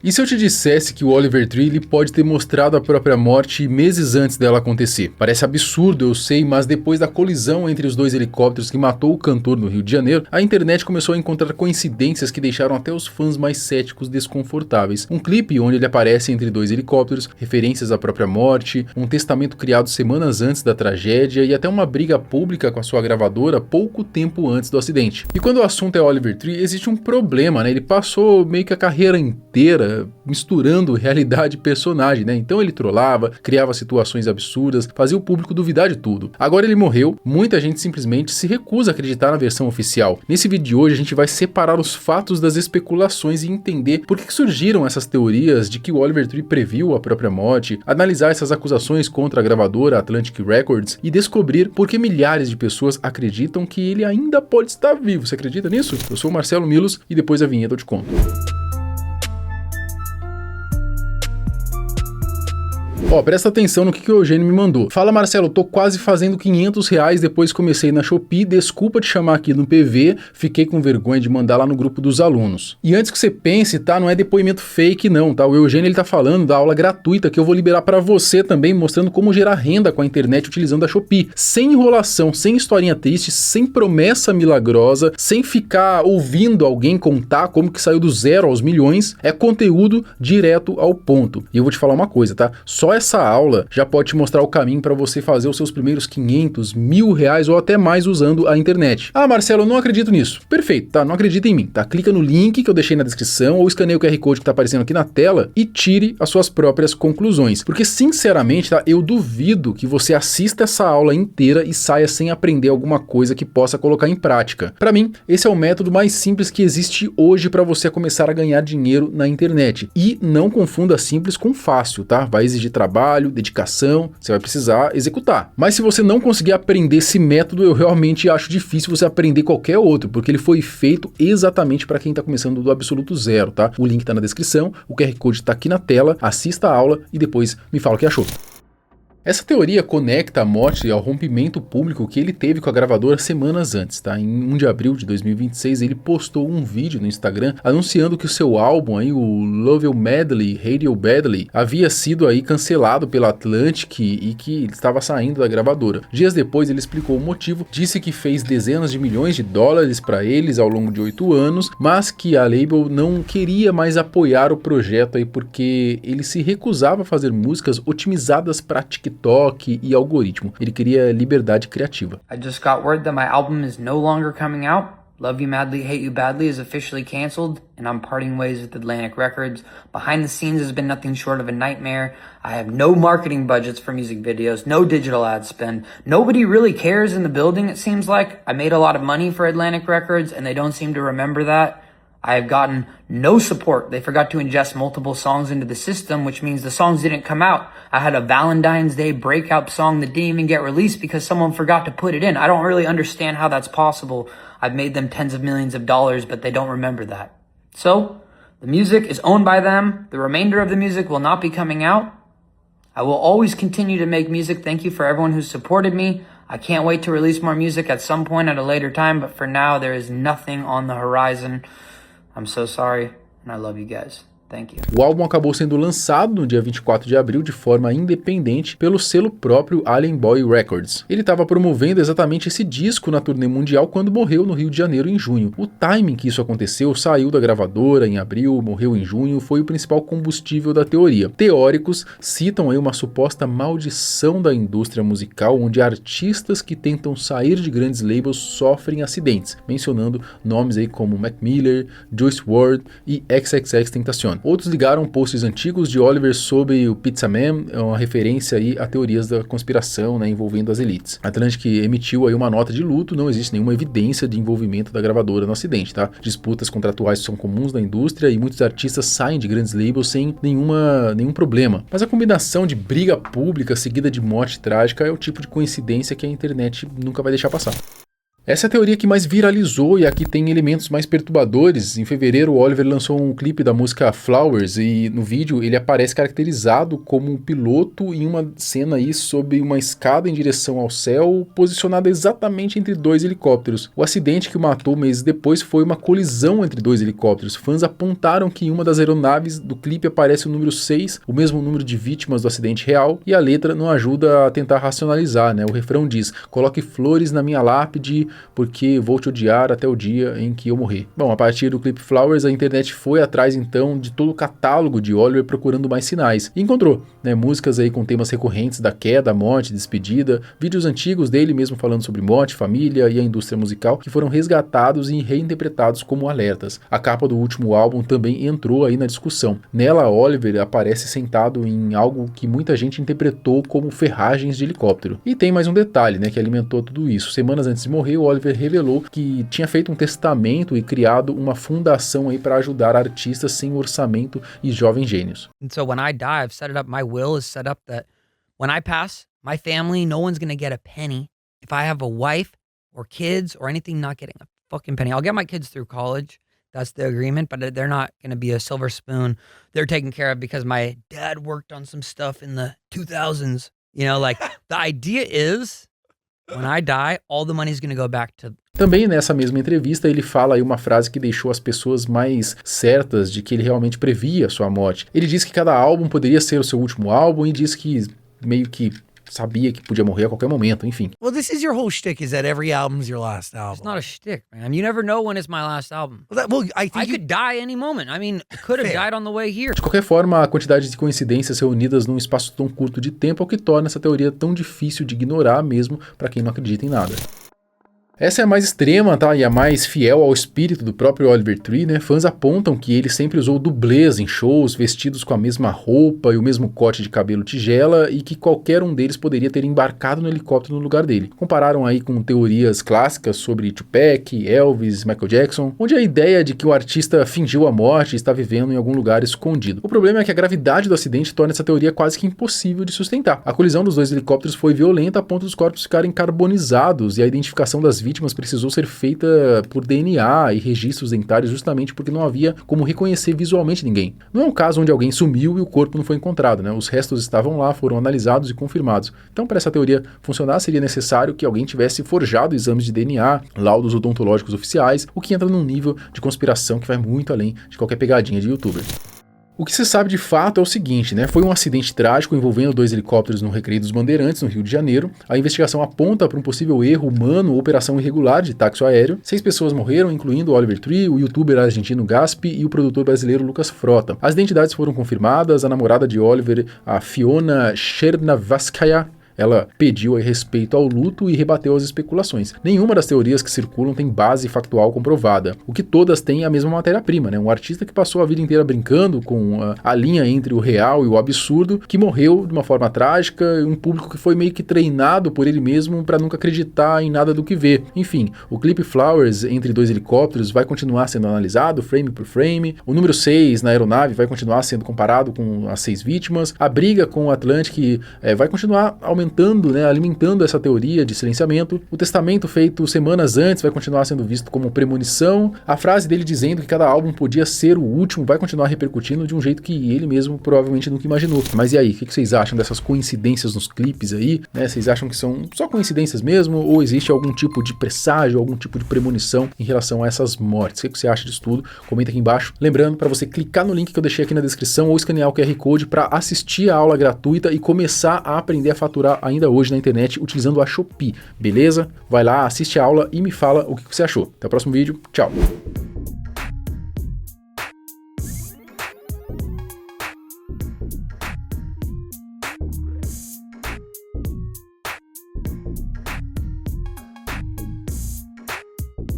E se eu te dissesse que o Oliver Tree ele pode ter mostrado a própria morte meses antes dela acontecer? Parece absurdo, eu sei, mas depois da colisão entre os dois helicópteros que matou o cantor no Rio de Janeiro, a internet começou a encontrar coincidências que deixaram até os fãs mais céticos desconfortáveis. Um clipe onde ele aparece entre dois helicópteros, referências à própria morte, um testamento criado semanas antes da tragédia e até uma briga pública com a sua gravadora pouco tempo antes do acidente. E quando o assunto é Oliver Tree, existe um problema, né? Ele passou meio que a carreira inteira misturando realidade e personagem, né? Então ele trollava, criava situações absurdas, fazia o público duvidar de tudo. Agora ele morreu, muita gente simplesmente se recusa a acreditar na versão oficial. Nesse vídeo de hoje a gente vai separar os fatos das especulações e entender por que surgiram essas teorias de que o Oliver Tree previu a própria morte, analisar essas acusações contra a gravadora Atlantic Records e descobrir por que milhares de pessoas acreditam que ele ainda pode estar vivo. Você acredita nisso? Eu sou o Marcelo Milos e depois da vinheta eu te conto. Ó, presta atenção no que o Eugênio me mandou. Fala, Marcelo, tô quase fazendo R$500 depois que comecei na Shopee, desculpa te chamar aqui no PV, fiquei com vergonha de mandar lá no grupo dos alunos. E antes que você pense, tá, não é depoimento fake não, tá? O Eugênio ele tá falando da aula gratuita que eu vou liberar pra você também, mostrando como gerar renda com a internet utilizando a Shopee. Sem enrolação, sem historinha triste, sem promessa milagrosa, sem ficar ouvindo alguém contar como que saiu do zero aos milhões, é conteúdo direto ao ponto. E eu vou te falar uma coisa, tá? Só essa aula já pode te mostrar o caminho para você fazer os seus primeiros 500, R$1.000 ou até mais usando a internet. Ah, Marcelo, eu não acredito nisso. Perfeito, tá? Não acredita em mim, tá? Clica no link que eu deixei na descrição ou escaneia o QR Code que tá aparecendo aqui na tela e tire as suas próprias conclusões. Porque, sinceramente, tá? Eu duvido que você assista essa aula inteira e saia sem aprender alguma coisa que possa colocar em prática. Para mim, esse é o método mais simples que existe hoje para você começar a ganhar dinheiro na internet. E não confunda simples com fácil, tá? Vai exigir trabalho, dedicação, você vai precisar executar. Mas se você não conseguir aprender esse método, eu realmente acho difícil você aprender qualquer outro, porque ele foi feito exatamente para quem está começando do absoluto zero, tá? O link está na descrição, o QR Code está aqui na tela, assista a aula e depois me fala o que achou. Essa teoria conecta a morte ao rompimento público que ele teve com a gravadora semanas antes, tá? Em 1 de abril de 2026, ele postou um vídeo no Instagram anunciando que o seu álbum, aí, o Love You Madly, Hate You Badly, havia sido aí cancelado pela Atlantic e que ele estava saindo da gravadora. Dias depois ele explicou o motivo, disse que fez dezenas de milhões de dólares para eles ao longo de 8 anos, mas que a label não queria mais apoiar o projeto aí porque ele se recusava a fazer músicas otimizadas para TikTok e algoritmo. Ele queria liberdade criativa. I just got word that my album is no longer coming out. Love You Madly, Hate You Badly is officially canceled, and I'm parting ways with Atlantic Records. Behind the scenes has been nothing short of a nightmare. I have no marketing budgets for music videos, no digital ad spend. Nobody really cares in the building, it seems like. I made a lot of money for Atlantic Records, and they don't seem to remember that. I have gotten no support. They forgot to ingest multiple songs into the system, which means the songs didn't come out. I had a Valentine's Day breakout song that didn't even get released because someone forgot to put it in. I don't really understand how that's possible. I've made them tens of millions of dollars, but they don't remember that. So, the music is owned by them. The remainder of the music will not be coming out. I will always continue to make music. Thank you for everyone who's supported me. I can't wait to release more music at some point at a later time, but for now, there is nothing on the horizon. I'm so sorry, and I love you guys. Thank you. O álbum acabou sendo lançado no dia 24 de abril de forma independente pelo selo próprio Alien Boy Records. Ele estava promovendo exatamente esse disco na turnê mundial quando morreu no Rio de Janeiro em junho. O timing que isso aconteceu, saiu da gravadora em abril, morreu em junho, foi o principal combustível da teoria. Teóricos citam aí uma suposta maldição da indústria musical, onde artistas que tentam sair de grandes labels sofrem acidentes, mencionando nomes aí como Mac Miller, Juice WRLD e XXXTentacion. Outros ligaram posts antigos de Oliver sobre o Pizza Man, uma referência aí a teorias da conspiração, né, envolvendo as elites. A Atlantic emitiu aí uma nota de luto, não existe nenhuma evidência de envolvimento da gravadora no acidente, tá? Disputas contratuais são comuns na indústria e muitos artistas saem de grandes labels sem nenhum problema. Mas a combinação de briga pública seguida de morte trágica é o tipo de coincidência que a internet nunca vai deixar passar. Essa é a teoria que mais viralizou e aqui tem elementos mais perturbadores. Em fevereiro, o Oliver lançou um clipe da música Flowers e no vídeo ele aparece caracterizado como um piloto em uma cena aí sob uma escada em direção ao céu, posicionada exatamente entre dois helicópteros. O acidente que o matou meses depois foi uma colisão entre dois helicópteros. Fãs apontaram que em uma das aeronaves do clipe aparece o número 6, o mesmo número de vítimas do acidente real, e a letra não ajuda a tentar racionalizar, né? O refrão diz: "Coloque flores na minha lápide, porque vou te odiar até o dia em que eu morrer." Bom, a partir do clipe Flowers, a internet foi atrás então de todo o catálogo de Oliver procurando mais sinais. E encontrou, né, músicas aí com temas recorrentes da queda, morte, despedida, vídeos antigos dele mesmo falando sobre morte, família e a indústria musical que foram resgatados e reinterpretados como alertas. A capa do último álbum também entrou aí na discussão. Nela, Oliver aparece sentado em algo que muita gente interpretou como ferragens de helicóptero. E tem mais um detalhe, né, que alimentou tudo isso. Semanas antes de morrer, o Oliver revelou que tinha feito um testamento e criado uma fundação aí para ajudar artistas sem orçamento e jovens gênios. And so when I die, I've set it up, my will is set up that when I pass, my family, no one's going to get a penny. If I have a wife or kids or anything, not getting a fucking penny. I'll get my kids through college. That's the agreement, but they're not going to be a silver spoon. They're taken care of because my dad worked on some stuff in the 2000s. You know, like the idea is when I die, all the money's going to go back to. Também nessa mesma entrevista ele fala aí uma frase que deixou as pessoas mais certas de que ele realmente previa sua morte. Ele disse que cada álbum poderia ser o seu último álbum e disse que meio que sabia que podia morrer a qualquer momento, enfim. Well, this is your whole shtick, is that every album's your last album. It's not a shtick, man. You never know when it's my last album. I think I could die any moment. I mean, I could have died on the way here. De qualquer forma, a quantidade de coincidências reunidas num espaço tão curto de tempo é o que torna essa teoria tão difícil de ignorar mesmo para quem não acredita em nada. Essa é a mais extrema, tá? E a mais fiel ao espírito do próprio Oliver Tree, né? Fãs apontam que ele sempre usou dublês em shows, vestidos com a mesma roupa e o mesmo corte de cabelo tigela, e que qualquer um deles poderia ter embarcado no helicóptero no lugar dele. Compararam aí com teorias clássicas sobre Tupac, Elvis, Michael Jackson, onde a ideia de que o artista fingiu a morte e está vivendo em algum lugar escondido. O problema é que a gravidade do acidente torna essa teoria quase que impossível de sustentar. A colisão dos dois helicópteros foi violenta a ponto dos corpos ficarem carbonizados e a identificação das vítimas precisou ser feita por DNA e registros dentários justamente porque não havia como reconhecer visualmente ninguém. Não é um caso onde alguém sumiu e o corpo não foi encontrado, né? Os restos estavam lá, foram analisados e confirmados. Então, para essa teoria funcionar, seria necessário que alguém tivesse forjado exames de DNA, laudos odontológicos oficiais, o que entra num nível de conspiração que vai muito além de qualquer pegadinha de youtuber. O que se sabe de fato é o seguinte, né? Foi um acidente trágico envolvendo dois helicópteros no Recreio dos Bandeirantes, no Rio de Janeiro. A investigação aponta para um possível erro humano ou operação irregular de táxi aéreo. 6 pessoas morreram, incluindo o Oliver Tree, o youtuber argentino Gaspi e o produtor brasileiro Lucas Frota. As identidades foram confirmadas. A namorada de Oliver, a Fiona Chernavskaya, ela pediu a respeito ao luto e rebateu as especulações. Nenhuma das teorias que circulam tem base factual comprovada. O que todas têm é a mesma matéria-prima, né? Um artista que passou a vida inteira brincando com a linha entre o real e o absurdo, que morreu de uma forma trágica, um público que foi meio que treinado por ele mesmo para nunca acreditar em nada do que vê. Enfim, o clipe Flowers entre dois helicópteros vai continuar sendo analisado frame por frame. O número 6 na aeronave vai continuar sendo comparado com as 6 vítimas. A briga com o Atlantic vai continuar aumentando, né, alimentando essa teoria de silenciamento. O testamento feito semanas antes vai continuar sendo visto como premonição. A frase dele dizendo que cada álbum podia ser o último vai continuar repercutindo de um jeito que ele mesmo provavelmente nunca imaginou. Mas e aí, o que vocês acham dessas coincidências nos clipes aí? Né? Vocês acham que são só coincidências mesmo? Ou existe algum tipo de presságio, algum tipo de premonição em relação a essas mortes? O que você acha disso tudo? Comenta aqui embaixo. Lembrando para você clicar no link que eu deixei aqui na descrição ou escanear o QR Code para assistir a aula gratuita e começar a aprender a faturar ainda hoje na internet utilizando a Shopee, beleza? Vai lá, assiste a aula e me fala o que você achou. Até o próximo vídeo, tchau!